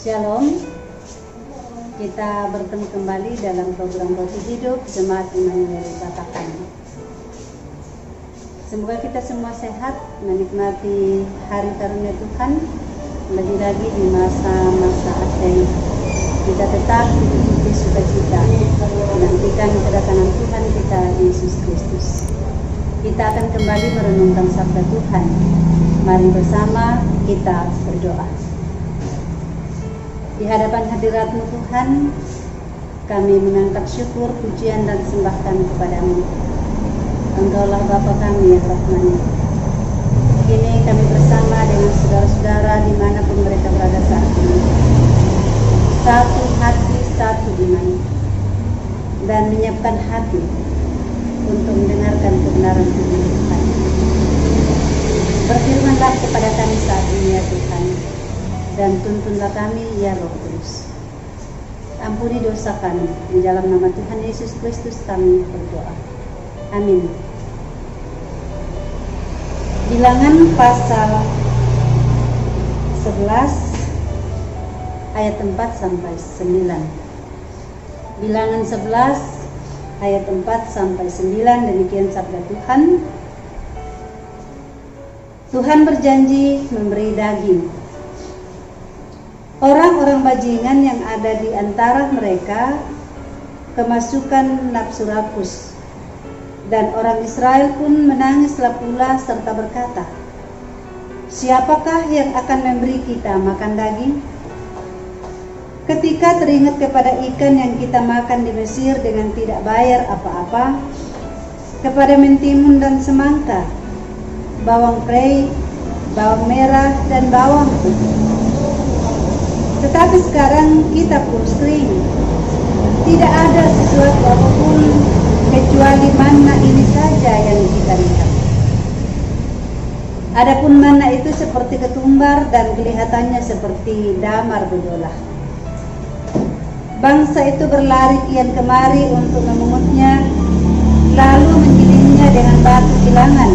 Shalom, kita bertemu kembali dalam program Roti Hidup Jemaat Immanuel Batakkan. Semoga kita semua sehat, menikmati hari karunia Tuhan, lagi-lagi di masa-masa Advent. Kita tetap hidup sukacita, menantikan kedatangan Tuhan kita Yesus Kristus. Kita akan kembali merenungkan sabda Tuhan. Mari bersama kita berdoa. Di hadapan hadirat-Mu Tuhan, kami mengangkat syukur, pujian dan sembah kami kepadamu. Engkaulah Bapa kami yang rahmani. Kini kami bersama dengan saudara-saudara dimanapun mereka berada saat ini. Satu hati, satu iman, dan menyiapkan hati untuk mendengarkan kebenaran firman Tuhan. Berfirmanlah kepada kami saat ini ya Tuhan, dan tuntunlah kami ya Roh Kudus. Ampuni dosa kami, di dalam nama Tuhan Yesus Kristus kami berdoa. Amin. Bilangan pasal 11 ayat 4 sampai 9. Bilangan 11 ayat 4 sampai 9, demikian sabda Tuhan. Tuhan berjanji memberi daging. Orang-orang bajingan yang ada di antara mereka kemasukan nafsu rakus, dan orang Israel pun menangislah pula serta berkata, siapakah yang akan memberi kita makan daging? Ketika teringat kepada ikan yang kita makan di Mesir dengan tidak bayar apa-apa, kepada mentimun dan semangka, bawang prei, bawang merah dan bawang putih. Tetapi sekarang kita kurus kering, tidak ada sesuatu apapun kecuali manna ini saja yang kita lihat. Adapun manna itu seperti ketumbar dan kelihatannya seperti damar bedolah. Bangsa itu berlari kian kemari untuk memungutnya, lalu menggilingnya dengan batu kilangan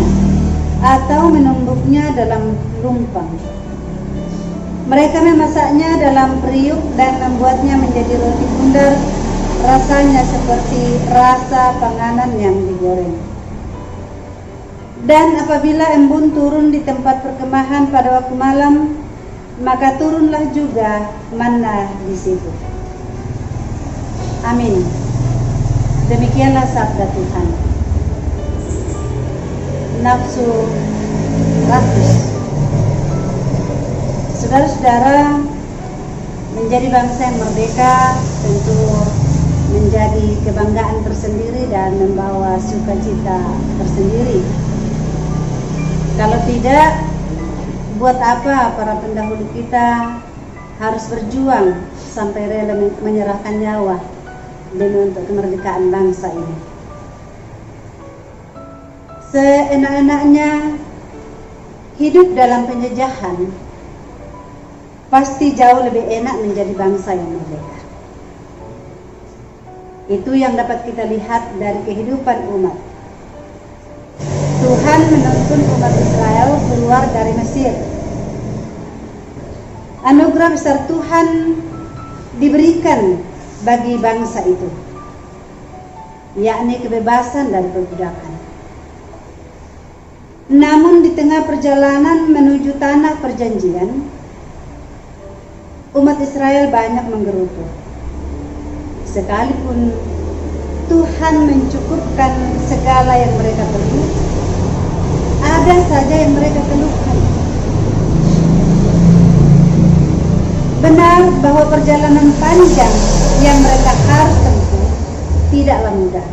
atau menumbuknya dalam lumpang. Mereka memasaknya dalam periuk dan membuatnya menjadi roti bundar, rasanya seperti rasa panganan yang digoreng. Dan apabila embun turun di tempat perkemahan pada waktu malam, maka turunlah juga manna di situ. Amin. Demikianlah sabda Tuhan. Nafsu rakus. Saudara-saudara, menjadi bangsa yang merdeka tentu menjadi kebanggaan tersendiri dan membawa sukacita tersendiri. Kalau tidak, buat apa para pendahulu kita harus berjuang sampai rela menyerahkan nyawa demi untuk kemerdekaan bangsa ini? Seenak-enaknya hidup dalam penjajahan pasti jauh lebih enak menjadi bangsa yang merdeka. Itu yang dapat kita lihat dari kehidupan umat. Tuhan menuntun umat Israel keluar dari Mesir. Anugerah besar Tuhan diberikan bagi bangsa itu, yakni kebebasan dari perbudakan. Namun di tengah perjalanan menuju tanah perjanjian, umat Israel banyak menggerutu. Sekalipun Tuhan mencukupkan segala yang mereka perlu, ada saja yang mereka keluhkan. Benar bahwa perjalanan panjang yang mereka harus tempuh tidaklah mudah.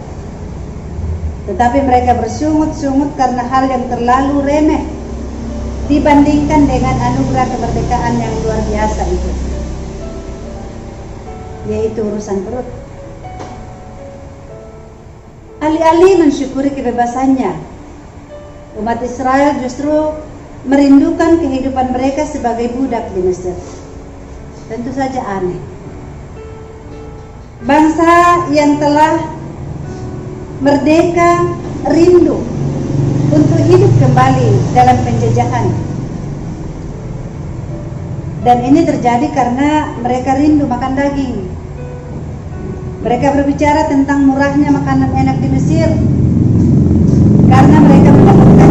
Tetapi mereka bersungut-sungut karena hal yang terlalu remeh dibandingkan dengan anugerah kemerdekaan yang luar biasa itu, yaitu urusan perut. Alih-alih mensyukuri kebebasannya, umat Israel justru merindukan kehidupan mereka sebagai budak di Mesir. Tentu saja aneh. Bangsa yang telah merdeka rindu untuk hidup kembali dalam penjajahan. Dan ini terjadi karena mereka rindu makan daging. Mereka berbicara tentang murahnya makanan enak di Mesir karena mereka mendapatkan.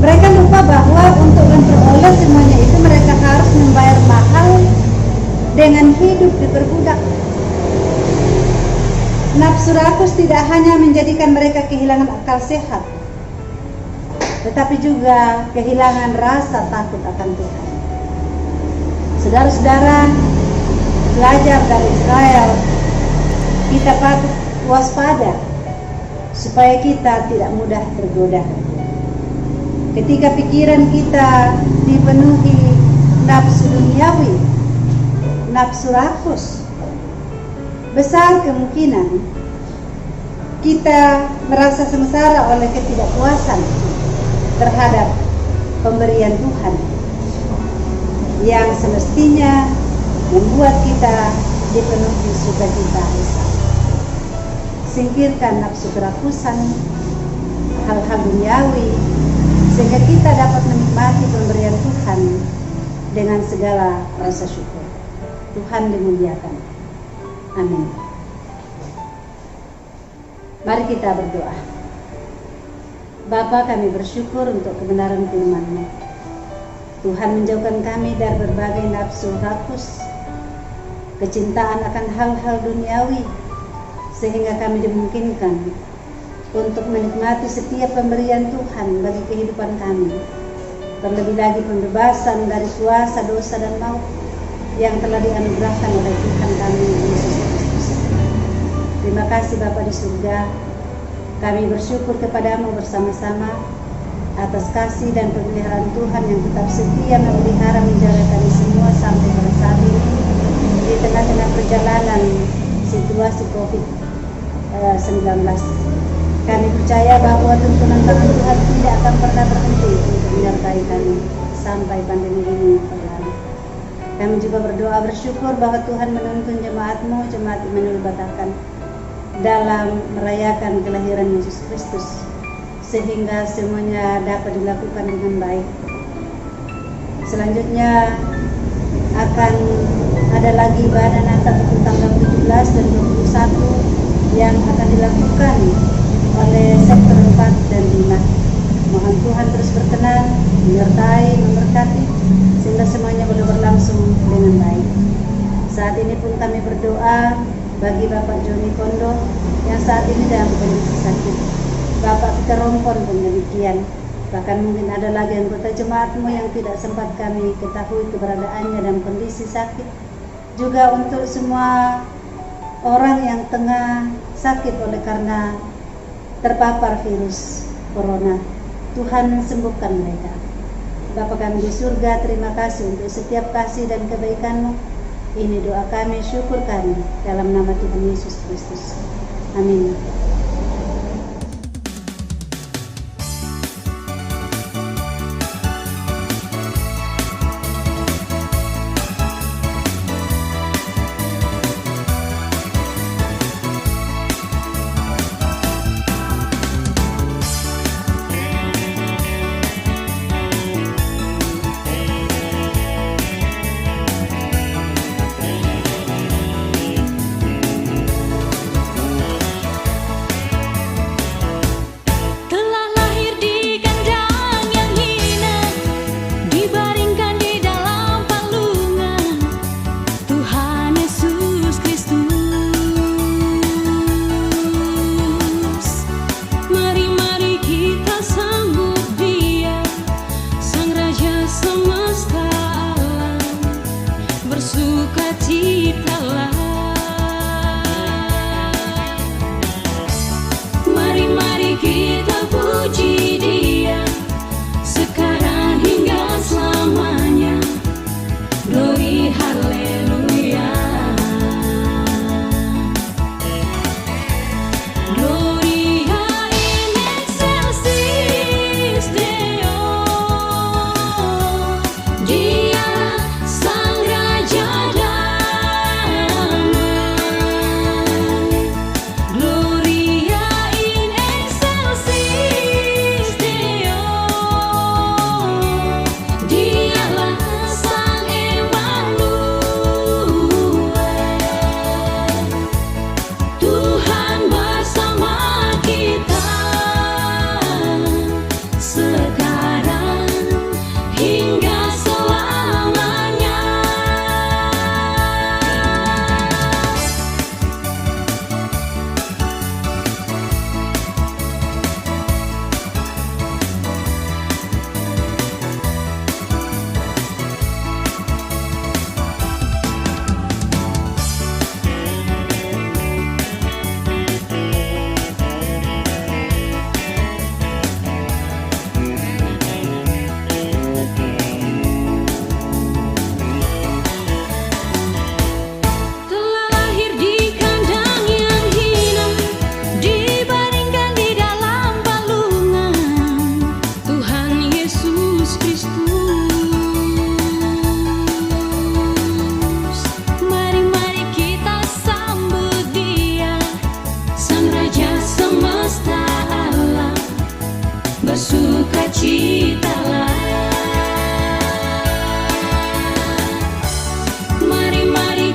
Mereka lupa bahwa untuk memperoleh semuanya itu mereka harus membayar mahal dengan hidup diperbudak. Nafsu rakus tidak hanya menjadikan mereka kehilangan akal sehat, tetapi juga kehilangan rasa takut akan Tuhan. Saudara-saudara, belajar dari Israel, kita patut waspada supaya kita tidak mudah tergoda. Ketika pikiran kita dipenuhi nafsu duniawi, nafsu rakus, besar kemungkinan kita merasa sengsara oleh ketidakpuasan terhadap pemberian Tuhan yang semestinya membuat kita dipenuhi sukacita besar. Singkirkan nafsu kerakusan, hal-hal duniawi, sehingga kita dapat menikmati pemberian Tuhan dengan segala rasa syukur. Tuhan dimuliakan. Amin. Mari kita berdoa. Bapa, kami bersyukur untuk kebenaran firman-Mu. Tuhan menjauhkan kami dari berbagai nafsu rakus, kecintaan akan hal-hal duniawi, sehingga kami dimungkinkan untuk menikmati setiap pemberian Tuhan bagi kehidupan kami. Terlebih lagi pembebasan dari kuasa dosa dan maut yang telah dianugerahkan oleh Tuhan kami Yesus Kristus. Terima kasih Bapa di surga. Kami bersyukur kepadamu bersama-sama atas kasih dan pemeliharaan Tuhan yang tetap setia memelihara menjaga kami semua sampai pada saat ini di tengah-tengah perjalanan situasi COVID-19. Kami percaya bahwa tuntunan tangan Tuhan tidak akan pernah berhenti untuk menyertai kami sampai pandemi ini berlalu. Kami juga berdoa bersyukur bahwa Tuhan menuntun jemaat-Mu, jemaat Immanuel Batakkan, dalam merayakan kelahiran Yesus Kristus, sehingga semuanya dapat dilakukan dengan baik. Selanjutnya akan ada lagi ibadah Natal tanggal 17 dan 21 yang akan dilakukan oleh sektor 4 dan 5. Mohon Tuhan terus berkenan, menyertai, memberkati, sehingga semuanya boleh berlangsung dengan baik. Saat ini pun kami berdoa bagi Bapak Joni Kondo yang saat ini dalam kondisi sakit. Bapak Peter Rompon pun demikian. Bahkan mungkin ada lagi anggota jemaat-Mu yang tidak sempat kami ketahui keberadaannya dalam kondisi sakit. Juga untuk semua orang yang tengah sakit oleh karena terpapar virus corona, Tuhan sembuhkan mereka. Bapa kami di surga, terima kasih untuk setiap kasih dan kebaikan-Mu. Ini doa kami, syukur kami, dalam nama Tuhan Yesus Kristus. Amin. Gloria in excelsis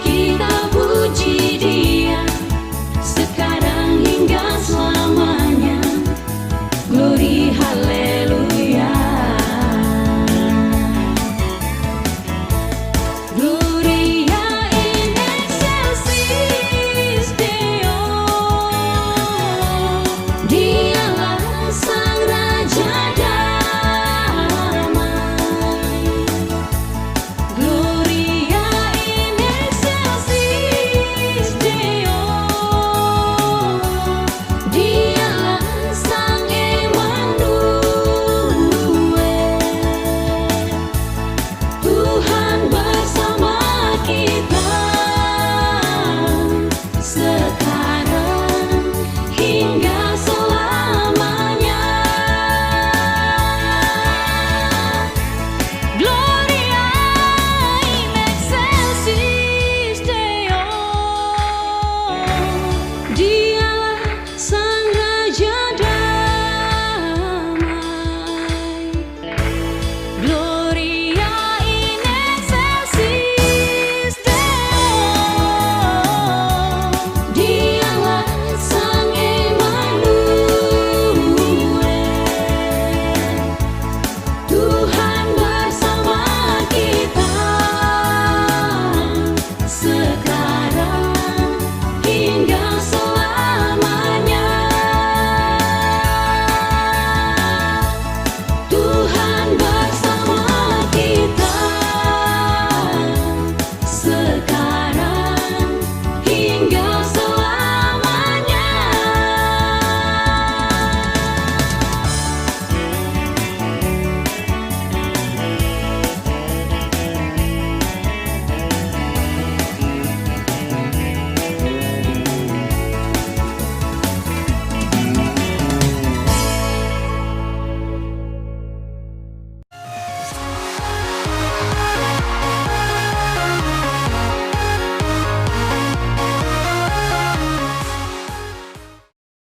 kita puji.